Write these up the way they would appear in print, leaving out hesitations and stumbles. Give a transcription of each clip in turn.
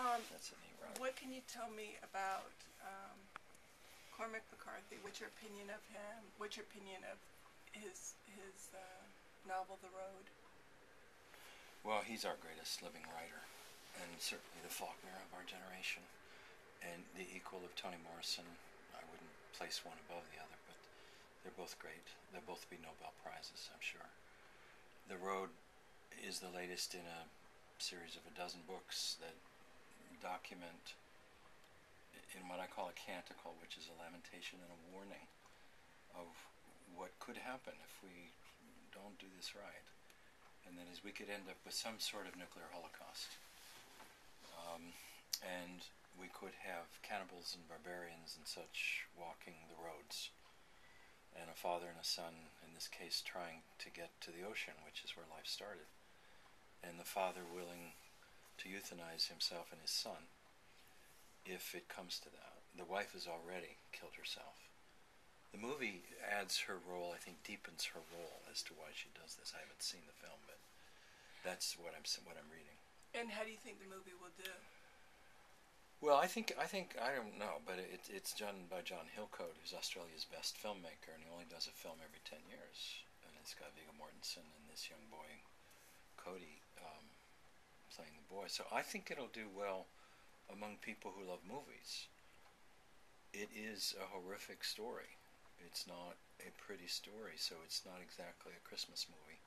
That's a neat run. What can you tell me about Cormac McCarthy? What's your opinion of him? What's your opinion of his novel, The Road? Well, he's our greatest living writer, and certainly the Faulkner of our generation, and the equal of Toni Morrison. I wouldn't place one above the other, but they're both great. They'll both be Nobel Prizes, I'm sure. The Road is the latest in a series of a dozen books that document in what I call a canticle, which is a lamentation and a warning of what could happen if we don't do this right. And that is, we could end up with some sort of nuclear holocaust. And we could have cannibals and barbarians and such walking the roads. And a father and a son, in this case, trying to get to the ocean, which is where life started. And the father willing to euthanize himself and his son if it comes to that. The wife has already killed herself. The movie adds her role, I think deepens her role as to why she does this. I haven't seen the film, but that's what I'm reading. And how do you think the movie will do? Well, I think I don't know, but it's done by John Hillcoat, who's Australia's best filmmaker, and he only does a film every 10 years. And it's got Viggo Mortensen and this young boy, Cody, playing the boy. So I think it'll do well among people who love movies. It is a horrific story. It's not a pretty story, so it's not exactly a Christmas movie.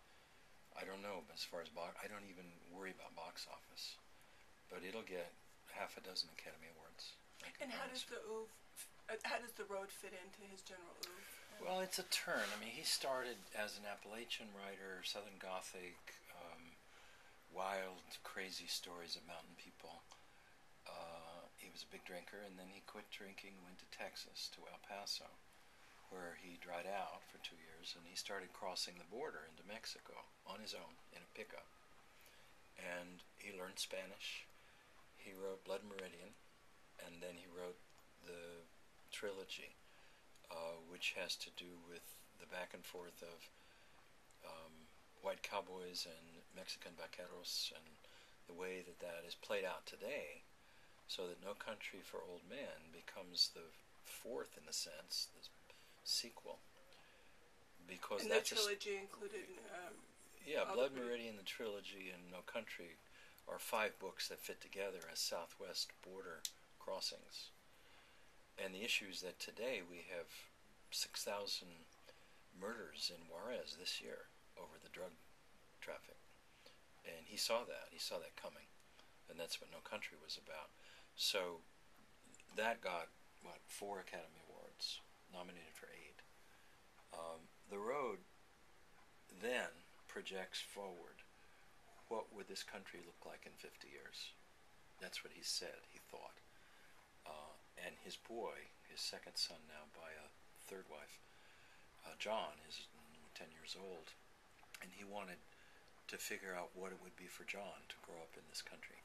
I don't know, but as far as I don't even worry about box office, but it'll get half a dozen Academy Awards. And how does the Road fit into his general oeuvre? Well, it's a turn. I mean, he started as an Appalachian writer, Southern Gothic, wild, crazy stories of mountain people. He was a big drinker, and then he quit drinking and went to Texas, to El Paso, where he dried out for 2 years, and he started crossing the border into Mexico on his own in a pickup. And he learned Spanish. He wrote Blood Meridian, and then he wrote the trilogy, which has to do with the back and forth of white cowboys and Mexican vaqueros, and the way that that is played out today, so that No Country for Old Men becomes the fourth, in a sense, the sequel. Because and that's the trilogy included... Blood Meridian, the trilogy, and No Country are 5 books that fit together as southwest border crossings. And the issue is that today we have 6,000 murders in Juarez this year over the drug traffic. And he saw that coming. And that's what No Country was about. So that got, 4 Academy Awards, nominated for 8. The Road then projects forward. What would this country look like in 50 years? That's what he said, he thought. And his boy, his second son now by a third wife, John, is 10 years old, and he wanted to figure out what it would be for John to grow up in this country.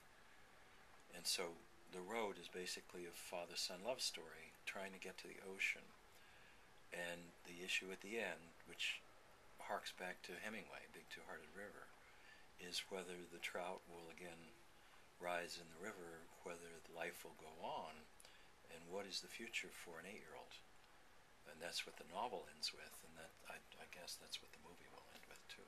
And so The Road is basically a father-son love story trying to get to the ocean. And the issue at the end, which harks back to Hemingway, Big Two-Hearted River, is whether the trout will again rise in the river, whether the life will go on, and what is the future for an 8-year-old. And that's what the novel ends with, and that I guess that's what the movie will end with too.